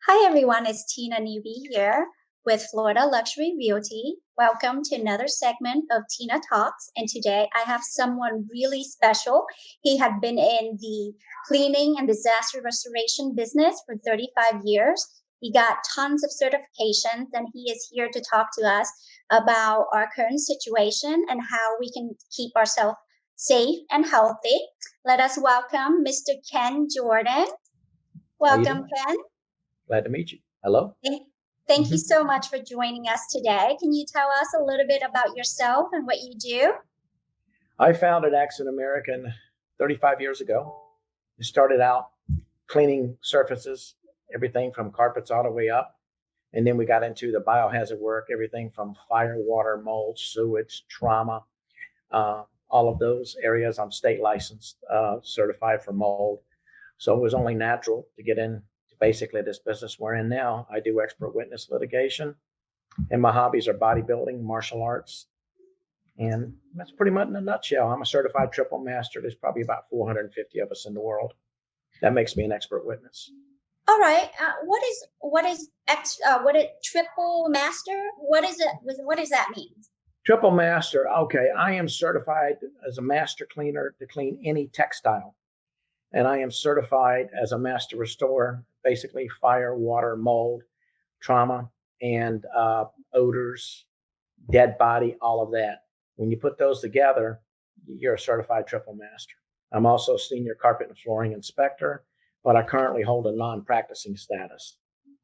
Hi everyone, it's Tina Newby here with Florida Luxury Realty. Welcome to another segment of Tina Talks. And today I have someone really special. He had been in the cleaning and disaster restoration business for 35 years. He got tons of certifications and he is here to talk to us about our current situation and how we can keep ourselves safe and healthy. Let us welcome Mr. Ken Jordan. How you Welcome, doing? Ken. Glad to meet you. Hello. Thank you hmm so much for joining us today. Can you tell us a little bit about yourself and what you do? I founded Accent American 35 years ago. It started out cleaning surfaces, everything from carpets all the way up. And then we got into the biohazard work, everything from fire, water, mold, sewage, trauma, all of those areas. I'm state licensed, certified for mold. So it was only natural to get into basically this business we're in now. I do expert witness litigation, and my hobbies are bodybuilding, martial arts, and that's pretty much in a nutshell. I'm a certified triple master. There's probably about 450 of us in the world. That makes me an expert witness. All right. What is triple master? What is it? What does that mean? Triple master. Okay, I am certified as a master cleaner to clean any textile, and I am certified as a master restorer, basically fire, water, mold, trauma, and odors, dead body, all of that. When you put those together, you're a certified triple master. I'm also a senior carpet and flooring inspector, but I currently hold a non-practicing status.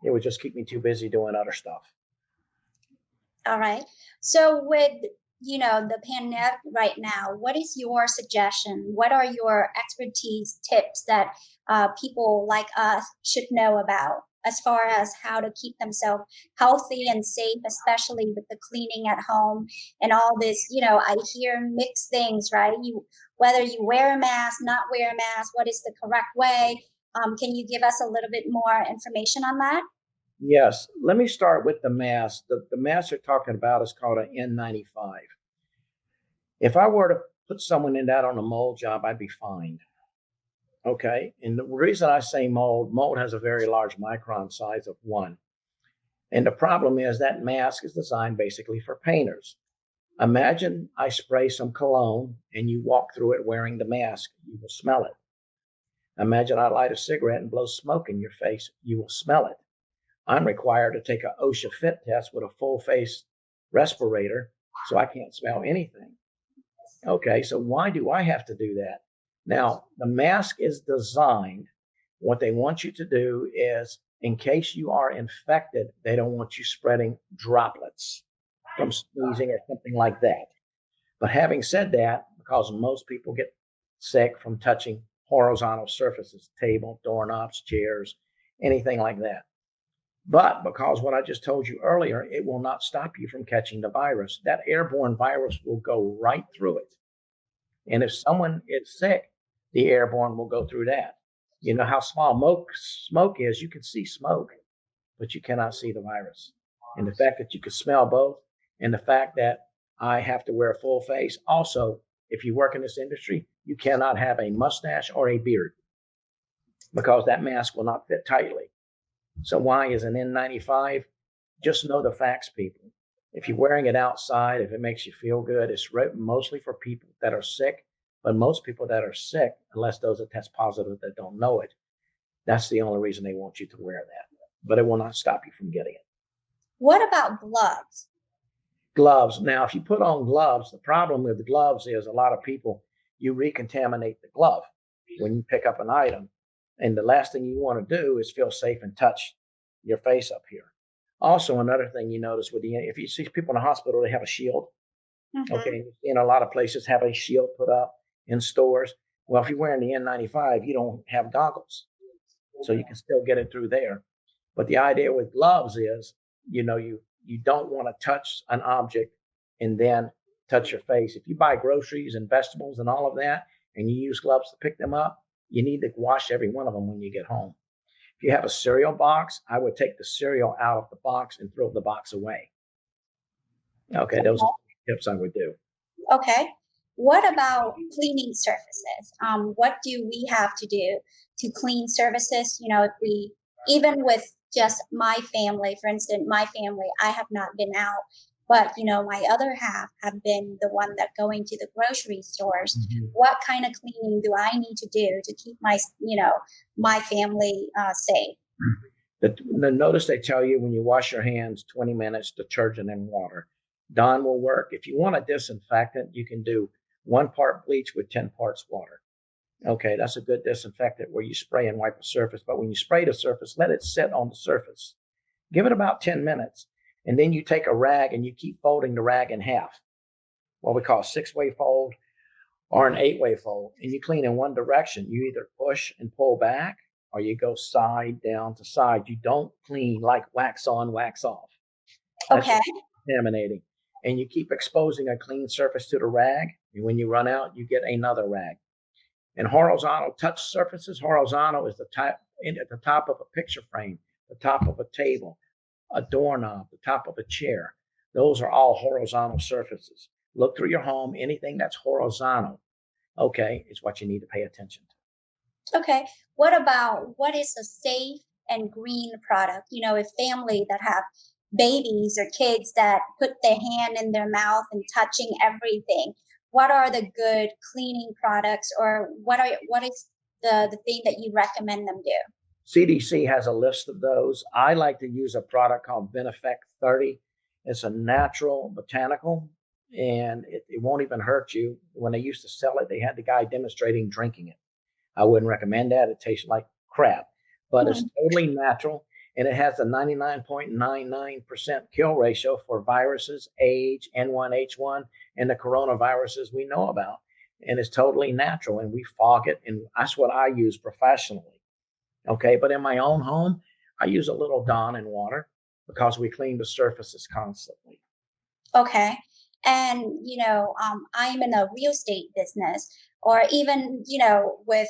It would just keep me too busy doing other stuff. All right. So with the pandemic right now, what is your suggestion? What are your expertise tips that people like us should know about as far as how to keep themselves healthy and safe, especially with the cleaning at home and all this? I hear mixed things, right? Whether you wear a mask, not wear a mask, what is the correct way? Can you give us a little bit more information on that? Yes, let me start with the mask. The mask you're talking about is called an N95. If I were to put someone in that on a mold job, I'd be fined. Okay. And the reason I say mold has a very large micron size of 1. And the problem is that mask is designed basically for painters. Imagine I spray some cologne and you walk through it wearing the mask, you will smell it. Imagine I light a cigarette and blow smoke in your face, you will smell it. I'm required to take an OSHA fit test with a full face respirator, so I can't smell anything. Okay, so why do I have to do that? Now, the mask is designed, what they want you to do is, in case you are infected, they don't want you spreading droplets from sneezing or something like that. But having said that, because most people get sick from touching horizontal surfaces, table, doorknobs, chairs, anything like that. But because what I just told you earlier, it will not stop you from catching the virus. That airborne virus will go right through it. And if someone is sick, the airborne will go through that. You know how small smoke is. You can see smoke, but you cannot see the virus. And the fact that you can smell both, and the fact that I have to wear a full face. Also, if you work in this industry, you cannot have a mustache or a beard because that mask will not fit tightly. So why is an N95? Just know the facts, people. If you're wearing it outside, if it makes you feel good, it's mostly for people that are sick. But most people that are sick, unless those that test positive that don't know it, that's the only reason they want you to wear that. But it will not stop you from getting it. What about gloves? Gloves. Now, if you put on gloves, the problem with the gloves is a lot of people, you recontaminate the glove when you pick up an item. And the last thing you want to do is feel safe and touch your face up here. Also, another thing you notice if you see people in the hospital, they have a shield. Okay. In a lot of places have a shield put up in stores. Well, if you're wearing the N95, you don't have goggles. So you can still get it through there. But the idea with gloves is, you don't want to touch an object and then touch your face. If you buy groceries and vegetables and all of that, and you use gloves to pick them up, you need to wash every one of them when you get home. If you have a cereal box, I would take the cereal out of the box and throw the box away. Okay, those are tips I would do. Okay. What about cleaning surfaces? What do we have to do to clean surfaces? If we even with just my family, for instance, my family, I have not been out, but my other half have been the one that going to the grocery stores. Mhm. What kind of cleaning do I need to do to keep my family safe? Notice they tell you when you wash your hands, 20 minutes, detergent and water. Dawn will work. If you want a disinfectant, you can do 1 part bleach with 10 parts water. Okay, that's a good disinfectant where you spray and wipe a surface. But when you spray the surface, let it sit on the surface. Give it about 10 minutes. And then you take a rag and you keep folding the rag in half, what we call a 6-way fold or an 8-way fold. And you clean in one direction. You either push and pull back or you go side down to side. You don't clean like wax on, wax off. That's Okay. just contaminating. And you keep exposing a clean surface to the rag. And when you run out, you get another rag. And horizontal touch surfaces, horizontal is at the top of a picture frame, the top of a table, a doorknob, the top of a chair. Those are all horizontal surfaces. Look through your home, anything that's horizontal, okay, is what you need to pay attention to. Okay. What about what is a safe and green product? If family that have babies or kids that put their hand in their mouth and touching everything, what are the good cleaning products, or what is the thing that you recommend them do? CDC has a list of those. I like to use a product called Benefect 30. It's a natural botanical and it won't even hurt you. When they used to sell it, they had the guy demonstrating drinking it. I wouldn't recommend that. It tastes like crap, but it's Hmm. totally natural and it has a 99.99% kill ratio for viruses, AIDS, N1H1, and the coronaviruses we know about. And it's totally natural and we fog it. And that's what I use professionally. Okay. But in my own home, I use a little Dawn and water because we clean the surfaces constantly. Okay. And, I'm in a real estate business, or even, with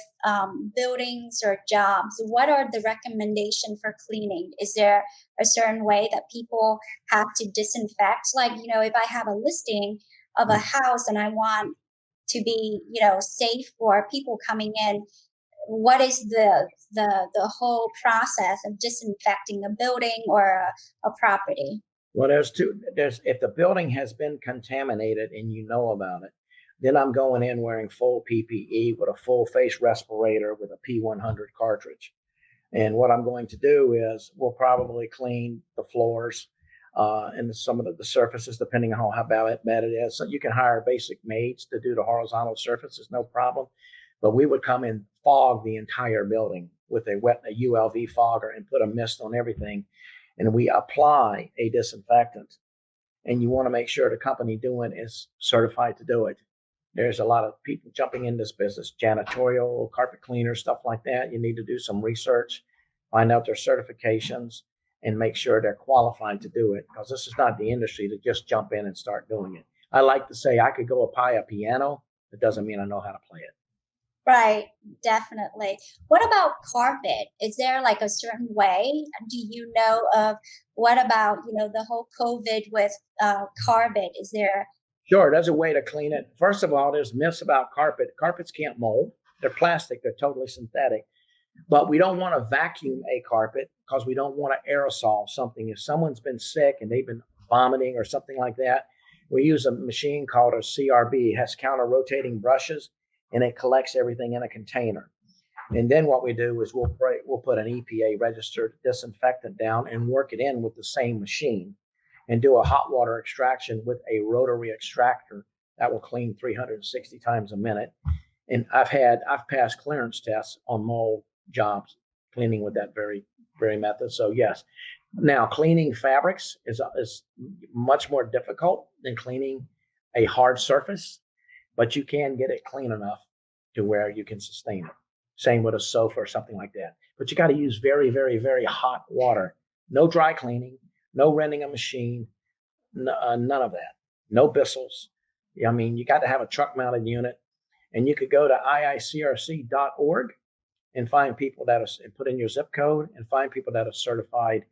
buildings or jobs. What are the recommendation for cleaning? Is there a certain way that people have to disinfect? Like, if I have a listing of a house and I want to be, safe for people coming in, what is the whole process of disinfecting a building or a property? Well, there's if the building has been contaminated and you know about it, then I'm going in wearing full PPE with a full face respirator with a P100 cartridge. And what I'm going to do is we'll probably clean the floors and some of the surfaces, depending on how bad it is. So you can hire basic maids to do the horizontal surfaces, no problem. But we would come and fog the entire building with a ULV fogger and put a mist on everything. And we apply a disinfectant. And you want to make sure the company doing it is certified to do it. There's a lot of people jumping in this business, janitorial, carpet cleaners, stuff like that. You need to do some research, find out their certifications, and make sure they're qualified to do it because this is not the industry to just jump in and start doing it. I like to say I could go apply a piano. It doesn't mean I know how to play it. Right, definitely. What about carpet? Is there like a certain way? Do you know of what about, the whole COVID with carpet? Is there Sure, there's a way to clean it. First of all, there's myths about carpet. Carpets can't mold. They're plastic. They're totally synthetic. But we don't want to vacuum a carpet because we don't want to aerosol something. If someone's been sick and they've been vomiting or something like that, we use a machine called a CRB. It has counter rotating brushes and it collects everything in a container. And then what we do is we'll put an EPA registered disinfectant down and work it in with the same machine and do a hot water extraction with a rotary extractor that will clean 360 times a minute. And I've passed clearance tests on mold jobs cleaning with that very method. So yes. Now cleaning fabrics is much more difficult than cleaning a hard surface, but you can get it clean enough to where you can sustain it. Same with a sofa or something like that. But you got to use very hot water. No dry cleaning, no renting a machine, none of that. No Bissels. I mean, you got to have a truck mounted unit. And you could go to iicrc.org and find people that are, and put in your zip code and find people that are certified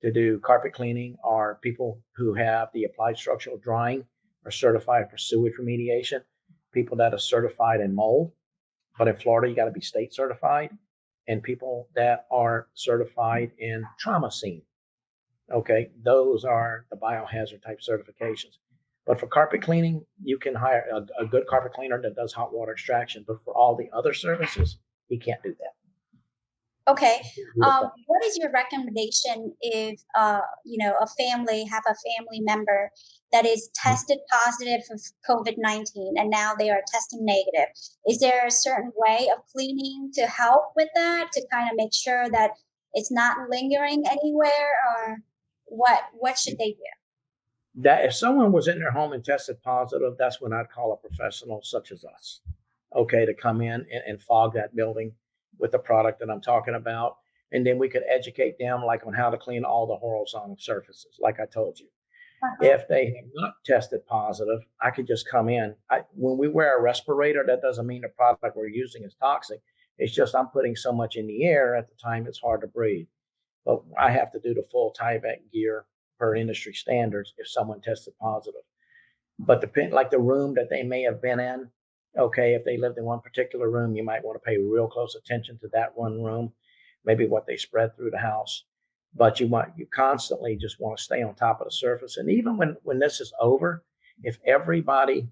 to do carpet cleaning, or people who have the applied structural drying are certified for sewage remediation, people that are certified in mold. But in Florida, you got to be state certified. and people that are certified in trauma scene. Okay, those are the biohazard type certifications. But for carpet cleaning, you can hire a good carpet cleaner that does hot water extraction. But for all the other services, he can't do that. Okay. What is your recommendation if a family have a family member that is tested positive for COVID-19 and now they are testing negative? Is there a certain way of cleaning to help with that to kind of make sure that it's not lingering anywhere, or what should they do? That if someone was in their home and tested positive, that's when I'd call a professional such as us, okay, to come in and fog that building with the product that I'm talking about. And then we could educate them like on how to clean all the horizontal surfaces, like I told you. Uh-huh. If they have not tested positive, I could just come in. When we wear a respirator, that doesn't mean the product we're using is toxic. It's just I'm putting so much in the air at the time it's hard to breathe. But I have to do the full Tyvek gear per industry standards if someone tested positive. But like the room that they may have been in, okay, if they lived in one particular room, you might want to pay real close attention to that one room, maybe what they spread through the house. But you constantly just want to stay on top of the surface. And even when this is over, if everybody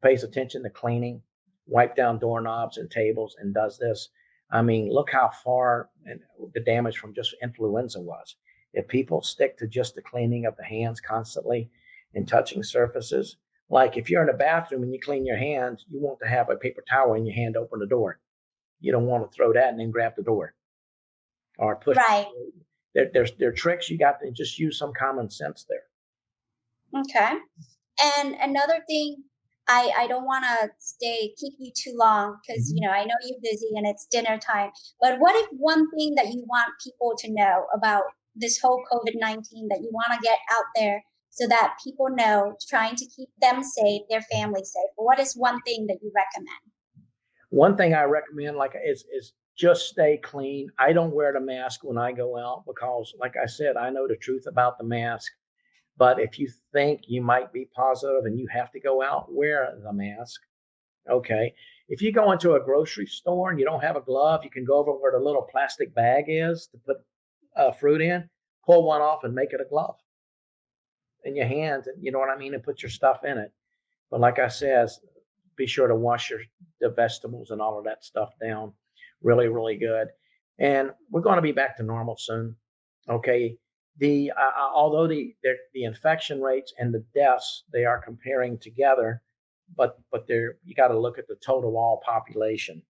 pays attention to cleaning, wipe down doorknobs and tables, and does this, I mean, look how far and the damage from just influenza was. If people stick to just the cleaning of the hands constantly and touching surfaces, like if you're in a bathroom and you clean your hands, you want to have a paper towel in your hand to open the door. You don't want to throw that and then grab the door or push. Right. There are tricks you got to just use some common sense there. Okay. And another thing, I don't want to keep you too long because I know you're busy and it's dinner time. But what if one thing that you want people to know about this whole COVID-19 that you want to get out there so that people know, trying to keep them safe, their family safe? What is one thing that you recommend? One thing I recommend, like, is just stay clean. I don't wear the mask when I go out because, like I said, I know the truth about the mask. But if you think you might be positive and you have to go out, wear the mask. Okay. If you go into a grocery store and you don't have a glove, you can go over where the little plastic bag is to put fruit in, pull one off and make it a glove in your hands. And you know what I mean? And put your stuff in it. But like I said, be sure to wash the vegetables and all of that stuff down really, really good. And we're going to be back to normal soon. Okay. Although the infection rates and the deaths they are comparing together, but you got to look at the total all population.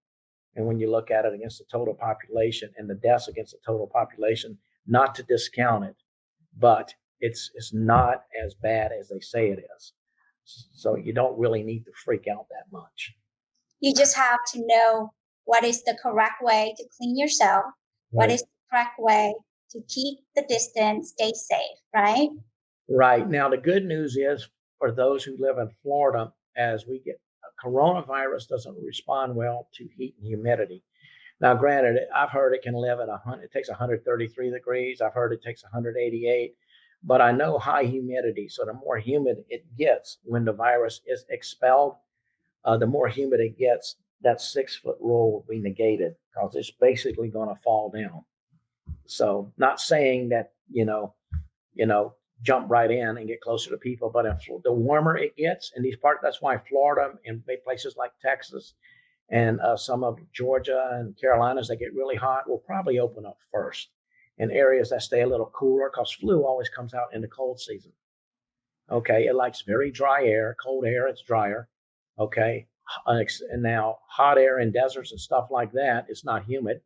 And when you look at it against the total population and the deaths against the total population, not to discount it, but it's not as bad as they say it is. So you don't really need to freak out that much. You just have to know what is the correct way to clean yourself, what Right. is the correct way to keep the distance, stay safe, right? Right. Now, the good news is for those who live in Florida, as we get coronavirus doesn't respond well to heat and humidity. Now, granted, I've heard it can live at 100, it takes 133 degrees. I've heard it takes 188, but I know high humidity. So the more humid it gets when the virus is expelled, the more humid it gets, that 6 foot rule will be negated because it's basically going to fall down. So, not saying that jump right in and get closer to people, but the warmer it gets in these parts, that's why Florida and places like Texas and some of Georgia and Carolinas that get really hot will probably open up first. In areas that stay a little cooler, because flu always comes out in the cold season. Okay, it likes very dry air, cold air, it's drier. Okay, and now hot air in deserts and stuff like that, it's not humid,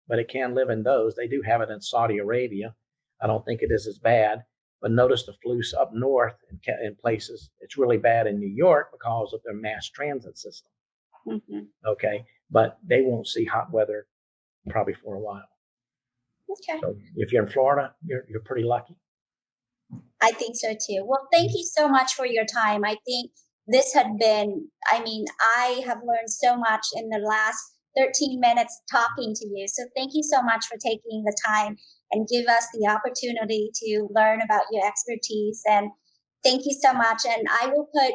but it can live in those. They do have it in Saudi Arabia. I don't think it is as bad, but notice the flu's up north in places. It's really bad in New York because of their mass transit system. Mm-hmm. Okay, but they won't see hot weather probably for a while. Okay. So if you're in Florida, you're pretty lucky. I think so too. Well, thank you so much for your time. I think this had been, I have learned so much in the last 13 minutes talking to you. So thank you so much for taking the time and give us the opportunity to learn about your expertise. And thank you so much. And I will put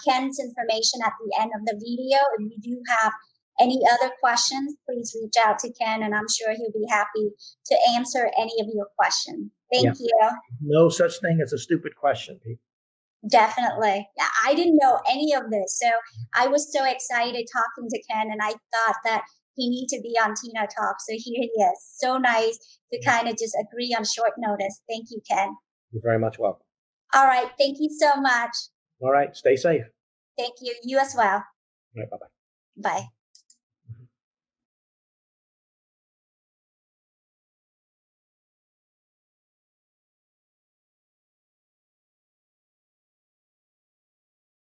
Ken's information at the end of the video. If you do have Any other questions, please reach out to Ken, and I'm sure he'll be happy to answer any of your questions. Yeah. Thank you. No such thing as a stupid question, Pete. Definitely. I didn't know any of this. So I was so excited talking to Ken, and I thought that he needed to be on Tina Talk. So here he is. So nice to kind of just agree on short notice. Thank you, Ken. You're very much welcome. All right. Thank you so much. All right. Stay safe. Thank you. You as well. All right. Bye-bye. Bye.